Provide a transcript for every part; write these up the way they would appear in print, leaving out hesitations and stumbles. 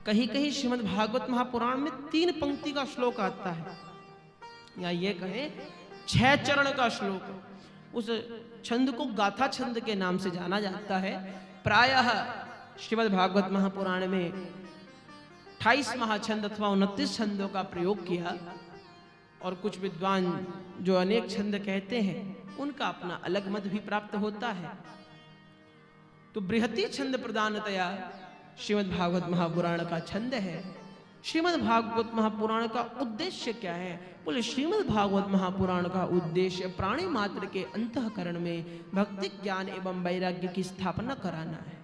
कहीं कहीं श्रीमद् भागवत महापुराण में 3 पंक्ति का श्लोक आता है, या ये कहे 6 चरण का श्लोक। उस छंद को गाथा छंद के नाम से जाना जाता है। प्रायः श्रीमद् भागवत महापुराण में 28 महाछंद अथवा 29 छंदों का प्रयोग किया, और कुछ विद्वान जो अनेक छंद कहते हैं उनका अपना अलग मत भी प्राप्त होता है। तो बृहति छंद प्रधानतया श्रीमद् भागवत महापुराण का छंद है। श्रीमद् भागवत महापुराण का उद्देश्य क्या है? बोले श्रीमद् भागवत महापुराण का उद्देश्य प्राणी मात्र के अंतःकरण में भक्ति ज्ञान एवं वैराग्य की स्थापना कराना है।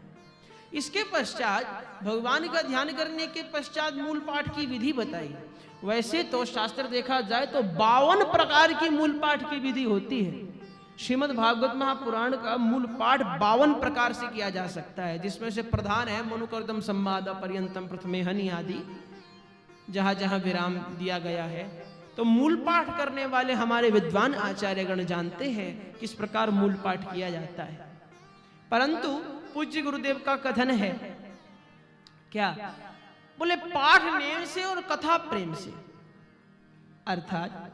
इसके पश्चात भगवान का ध्यान करने के पश्चात मूल पाठ की विधि बताई। वैसे तो शास्त्र देखा जाए तो 52 प्रकार की मूल पाठ की विधि होती है। श्रीमद् भागवत महापुराण का मूल पाठ 52 प्रकार से किया जा सकता है, जिसमें से प्रधान है मनुकर्दम संवाद पर्यंतम प्रथमे हनि आदि, जहां जहां विराम दिया गया है। तो मूल पाठ करने वाले हमारे विद्वान आचार्यगण जानते हैं किस प्रकार मूल पाठ किया जाता है। परंतु पूज्य गुरुदेव का कथन है क्या? बोले पाठ नेम से और कथा प्रेम से। अर्थात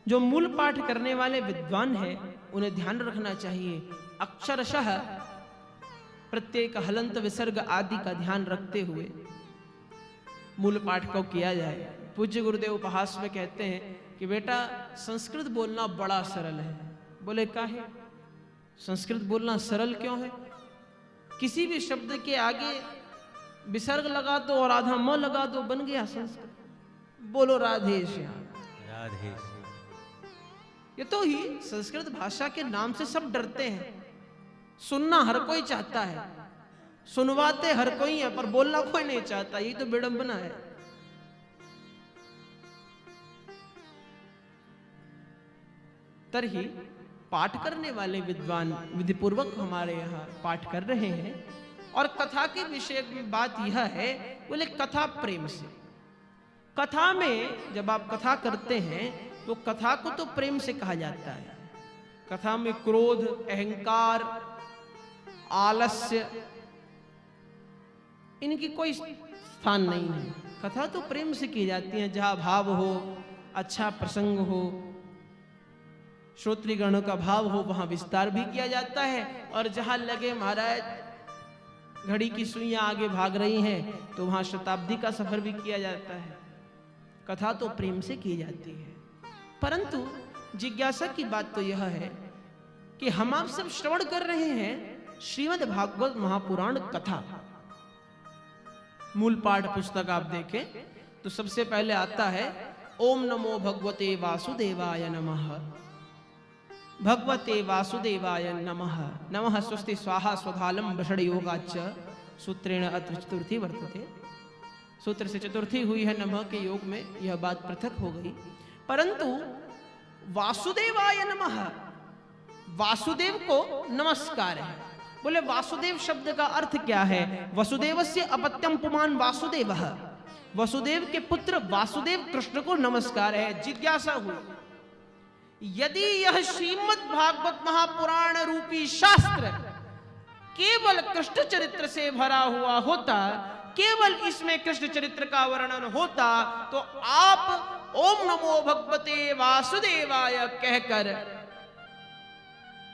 जो मूल पाठ करने वाले विद्वान हैं उन्हें ध्यान रखना चाहिए अक्षरशः प्रत्येक हलंत विसर्ग आदि का ध्यान रखते हुए मूल पाठ को किया जाए। पूज्य गुरुदेव उपहास में कहते हैं कि बेटा संस्कृत बोलना बड़ा सरल है। बोले काहे? संस्कृत बोलना सरल क्यों है? किसी भी शब्द के आगे विसर्ग लगा दो और आधा म लगा दो, बन गया संस्कृत। बोलो राधे श्याम। राधे। ये तो ही संस्कृत भाषा के नाम से सब डरते हैं। सुनना हर कोई चाहता है, सुनवाते हर कोई है, पर बोलना कोई नहीं चाहता। यही तो विडंबना है। तरही पाठ करने वाले विद्वान विधिपूर्वक हमारे यहाँ पाठ कर रहे हैं। और कथा के विषय में बात यह है, बोले कथा प्रेम से। कथा में जब आप कथा करते हैं तो कथा को तो प्रेम से कहा जाता है। कथा में क्रोध, अहंकार, आलस्य इनकी कोई स्थान नहीं है। कथा तो प्रेम से की जाती है, जहां भाव हो, अच्छा प्रसंग हो, श्रोतृगणों का भाव हो, वहां विस्तार भी किया जाता है। और जहां लगे महाराज घड़ी की सुइयां आगे भाग रही हैं तो वहां शताब्दी का सफर भी किया जाता है। कथा तो प्रेम से की जाती है। परंतु जिज्ञासा की बात तो यह है कि हम आप सब श्रवण कर रहे हैं श्रीमद् भागवत महापुराण कथा। मूल पाठ पुस्तक आप देखें तो सबसे पहले आता है ओम नमो भगवते वासुदेवाय नमः। भगवते वासुदेवाय नमः। नमः स्वस्ति स्वाहा स्वधालम वषड योगाच्च सूत्रेण अत्र चतुर्थी वर्तते। सूत्र से चतुर्थी हुई है नमः के योग में, यह बात पृथक हो गई। परंतु वासुदेवाय नमः, वासुदेव को नमस्कार है। बोले वासुदेव शब्द का अर्थ क्या है? वसुदेवस्य अपत्यम पुमान वासुदेवः। वसुदेव के पुत्र वासुदेव कृष्ण को नमस्कार है। जिज्ञासा हुई, यदि यह श्रीमद् भागवत महापुराण रूपी शास्त्र केवल कृष्ण चरित्र से भरा हुआ होता, केवल इसमें कृष्ण चरित्र का वर्णन होता, तो आप ओम नमो भगवते वासुदेवाय कहकर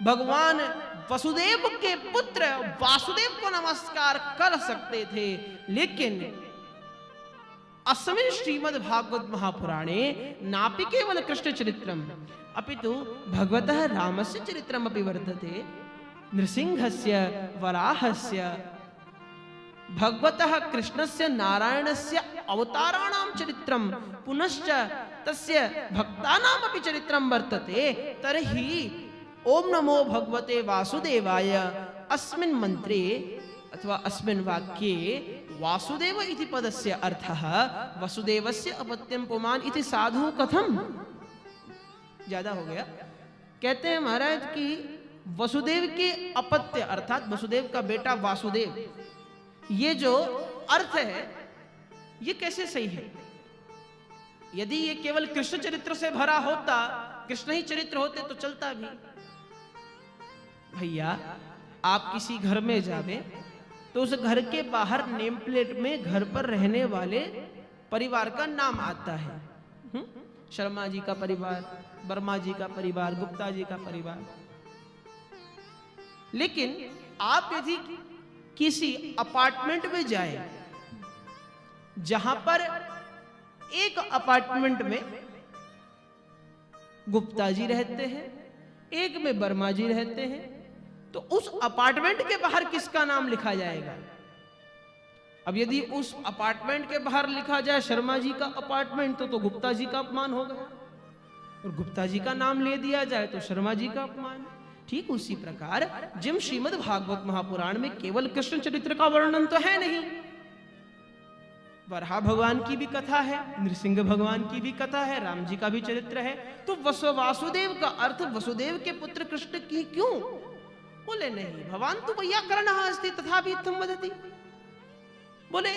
भगवान वसुदेव के पुत्र वासुदेव को नमस्कार कर सकते थे। लेकिन अस्मिन् श्रीमद् भागवत महापुराणे नापि केवल कृष्ण चरित्रम अपितु भगवतः रामस्य चरित्रम अपि वर्तते। नृसिंहस्य, वराहस्य, भगवतः कृष्णस्य नारायणस्य अवताराणां चरित्रं पुनश्च तस्य भक्तानां अपि चरित्रं वर्तते। तर्हि ओम नमो भगवते वासुदेवाय अस्मिन् मंत्रे अथवा अस्मिन् वाक्ये वासुदेव इति पदस्य अर्थः वसुदेवस्य अपत्यं पुमान् इति साधु कथम। ज्यादा हो गया। कहते हैं महाराज कि वसुदेव के अपत्य अर्थात वसुदेव का बेटा वासुदेव, ये जो अर्थ है ये कैसे सही है? यदि ये केवल कृष्ण चरित्र से भरा होता, कृष्ण ही चरित्र होते तो चलता भी। भैया आप किसी घर में जावे तो उस घर के बाहर नेम प्लेट में घर पर रहने वाले परिवार का नाम आता है। शर्मा जी का परिवार, वर्मा जी का परिवार, गुप्ता जी का परिवार। लेकिन आप यदि किसी अपार्टमेंट में जाए जहां पर एक अपार्टमेंट में गुप्ता जी रहते हैं, एक में वर्मा जी रहते हैं, तो उस अपार्टमेंट के बाहर किसका नाम लिखा जाएगा? अब यदि उस अपार्टमेंट के बाहर लिखा जाए शर्मा जी का अपार्टमेंट, तो गुप्ता जी का अपमान हो गया, और गुप्ता जी का नाम ले दिया जाए तो शर्मा जी का अपमान। ठीक उसी प्रकार जिम श्रीमद् भागवत महापुराण में केवल कृष्ण चरित्र का वर्णन तो है नहीं, वराह भगवान की भी कथा है, नृसिंह भगवान की भी कथा है, राम जी का भी चरित्र है। तो वासुदेव का अर्थ वसुदेव के पुत्र कृष्ण की क्यों? बोले नहीं, भगवान तो वैयाकरण अस्ति तथापि इत्थम वदति। बोले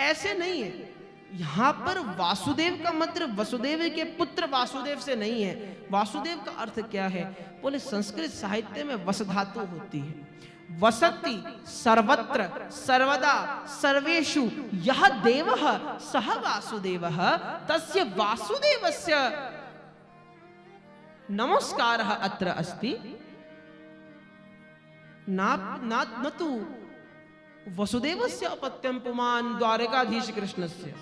ऐसे नहीं है, यहां पर वासुदेव का मतलब वसुदेव के पुत्र वासुदेव से नहीं है। वासुदेव का अर्थ क्या है? बोले संस्कृत साहित्य में वस धातु होती है। वसति सर्वत्र सर्वदा सर्वेषु यह देवः सह वासुदेवः तस्य वासुदेवस्य नमस्कारः अत्र अस्ति। न तु वसुदेवस्य अपत्यं पुमान् द्वारकाधीश कृष्णस्य।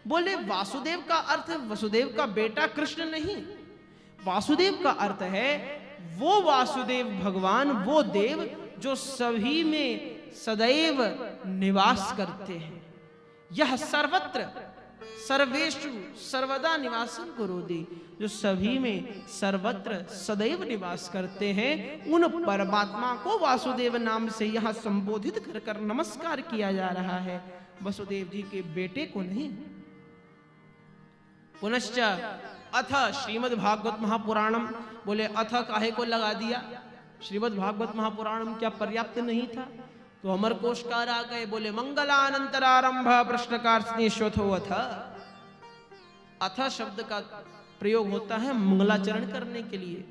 बोले वासुदेव का अर्थ वसुदेव का बेटा कृष्ण नहीं, वासुदेव का अर्थ है वो वासुदेव भगवान, वो देव जो सभी में सदैव निवास करते हैं। यह सर्वत्र सर्वेषु सर्वदा निवासं करोति, जो सभी में सर्वत्र सदैव निवास करते हैं, उन परमात्मा को वासुदेव नाम से यहाँ संबोधित कर कर नमस्कार किया जा रहा है, वसुदेव जी के बेटे को नहीं। पुनश्च अथ श्रीमद् भागवत महापुराणम। बोले अथ काहे को लगा दिया? श्रीमद् भागवत महापुराणम क्या पर्याप्त नहीं था? तो अमर कोशकार आ गए, बोले मंगलानंतरारंभ प्रश्नकार्षणीश्वथो अथ। अथ शब्द का प्रयोग होता है मंगलाचरण करने के लिए।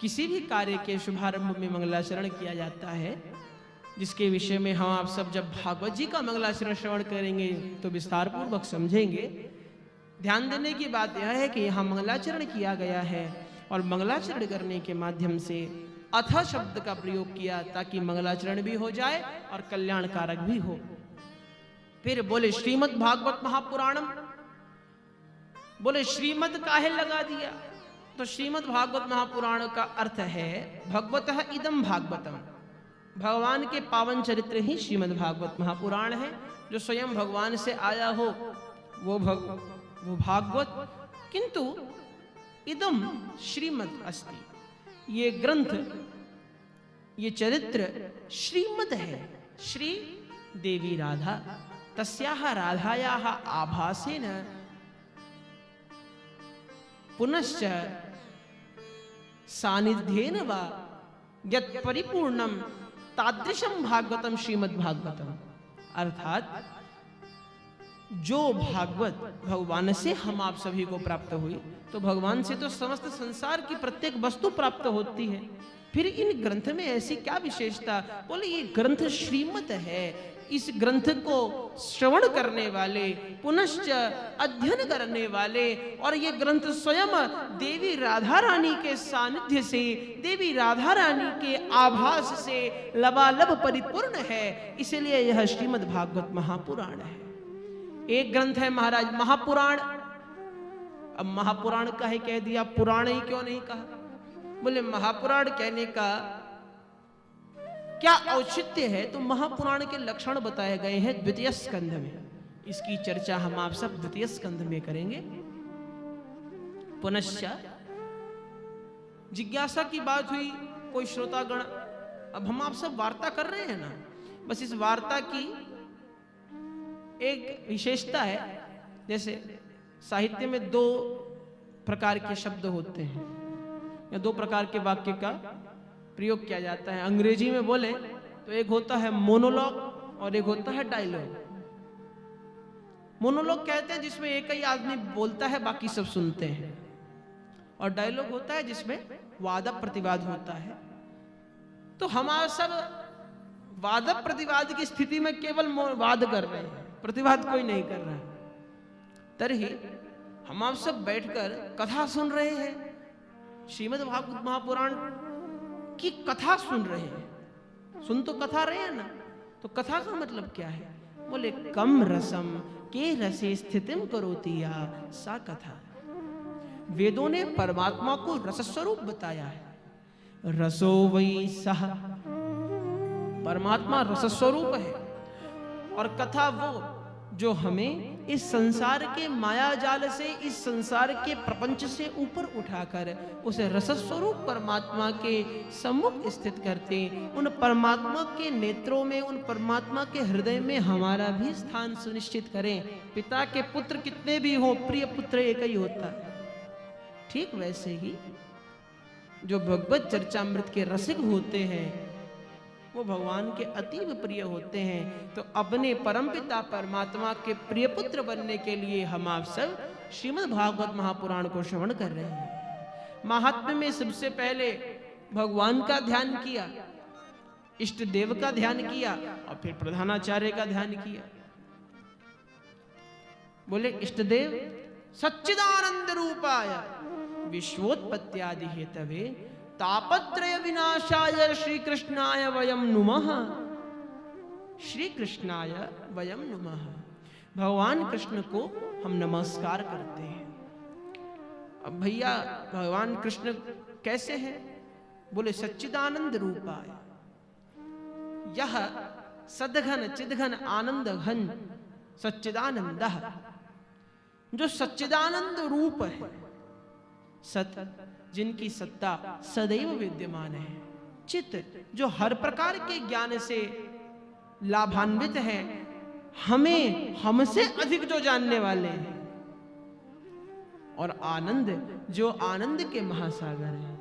किसी भी कार्य के शुभारंभ में मंगलाचरण किया जाता है, जिसके विषय में हम आप सब जब भागवत जी का मंगलाचरण श्रवण करेंगे तो विस्तार पूर्वक समझेंगे। ध्यान देने की बात यह है कि यहाँ मंगलाचरण किया गया है, और मंगलाचरण करने के माध्यम से अथ शब्द का प्रयोग किया ताकि मंगलाचरण भी हो जाए और कल्याणकारक भी हो। फिर बोले श्रीमद् भागवत महापुराणम। बोले श्रीमद् काहे लगा दिया? तो श्रीमद् भागवत महापुराण का अर्थ है भगवतः इदम भागवतम, भगवान के पावन चरित्र ही श्रीमद् भागवत महापुराण है। जो स्वयं भगवान से आया हो वो भागवत, किंतु इदम श्रीमद् अस्ति, ये ग्रंथ, ये चरित्र श्रीमद् है। श्री देवी राधा, तस्याः राधायाः आभासेन पुनश्च सानिध्येन वा यत् परिपूर्णम तादृशम भागवतम श्रीमद् भागवतम। अर्थात जो भागवत भगवान से हम आप सभी को प्राप्त हुई, तो भगवान से तो समस्त संसार की प्रत्येक वस्तु प्राप्त होती है, फिर इन ग्रंथ में ऐसी क्या विशेषता? बोले ये ग्रंथ श्रीमद् है। इस ग्रंथ को श्रवण करने वाले, पुनश्च अध्ययन करने वाले, और ये ग्रंथ स्वयं देवी राधा रानी के सानिध्य से, देवी राधा रानी के आभास से लबालब परिपूर्ण है, इसलिए यह श्रीमद् भागवत महापुराण है। एक ग्रंथ है महाराज महापुराण। अब महापुराण काहे कह दिया, पुराण ही क्यों नहीं कहा? बोले महापुराण कहने का क्या औचित्य है? तो महापुराण के लक्षण बताए गए हैं द्वितीय स्कंध में। इसकी चर्चा हम आप सब द्वितीय स्कंध में करेंगे। पुनश्च जिज्ञासा की बात हुई, कोई श्रोतागण, अब हम आप सब वार्ता कर रहे हैं ना, बस इस वार्ता की एक विशेषता है, जैसे साहित्य में दो प्रकार के शब्द होते हैं या दो प्रकार के वाक्य का प्रयोग किया जाता है। अंग्रेजी में बोले तो एक होता है मोनोलॉग और एक होता है डायलॉग। मोनोलॉग कहते हैं जिसमें एक ही आदमी बोलता है, बाकी सब सुनते हैं, और डायलॉग होता है जिसमें वाद प्रतिवाद होता है। तो हम आप सब वाद प्रतिवाद की स्थिति में केवल वाद कर रहे हैं, प्रतिवाद कोई नहीं कर रहा। तरही हम आप सब बैठकर कथा सुन रहे हैं, श्रीमद् भागवत महापुराण की कथा सुन रहे हैं। सुन तो कथा रहे हैं ना, तो कथा का मतलब क्या है? बोले कम रसम के रसे स्थितिम करोति या सा कथा। वेदों ने परमात्मा को रस स्वरूप बताया है। रसो वही सह, परमात्मा रस स्वरूप है। और कथा वो जो हमें इस संसार के माया जाल से, इस संसार के प्रपंच से ऊपर उठाकर उसे रस स्वरूप परमात्मा के सम्मुख स्थित करते, उन परमात्मा के नेत्रों में, उन परमात्मा के हृदय में हमारा भी स्थान सुनिश्चित करें। पिता के पुत्र कितने भी हो, प्रिय पुत्र एक ही होता है। ठीक वैसे ही जो भगवत चर्चामृत के रसिक होते हैं वो भगवान के अतीव प्रिय होते हैं। तो अपने परमपिता परमात्मा के प्रिय पुत्र बनने के लिए हम आप सब श्रीमद् भागवत महापुराण को श्रवण कर रहे हैं। महात्म्य में सबसे पहले भगवान का ध्यान किया, इष्ट देव का ध्यान किया और फिर प्रधानाचार्य का ध्यान किया। बोले इष्ट देव सच्चिदानंद रूपाय विश्वोत्पत्त्यादि हेतवे तापत्रय विनाशाय श्री कृष्णाय वयम नुमः। श्री कृष्णाय वयम नुमः, भगवान कृष्ण को हम नमस्कार करते हैं। अब भैया भगवान कृष्ण कैसे हैं? बोले सच्चिदानंद रूपाय, यह सदघन चिदघन आनंद घन सच्चिदानंद, जो सच्चिदानंद रूप है, सत जिनकी सत्ता सदैव विद्यमान है, चित जो हर प्रकार के ज्ञान से लाभान्वित है, हमें हमसे अधिक जो जानने वाले हैं, और आनंद जो आनंद के महासागर हैं।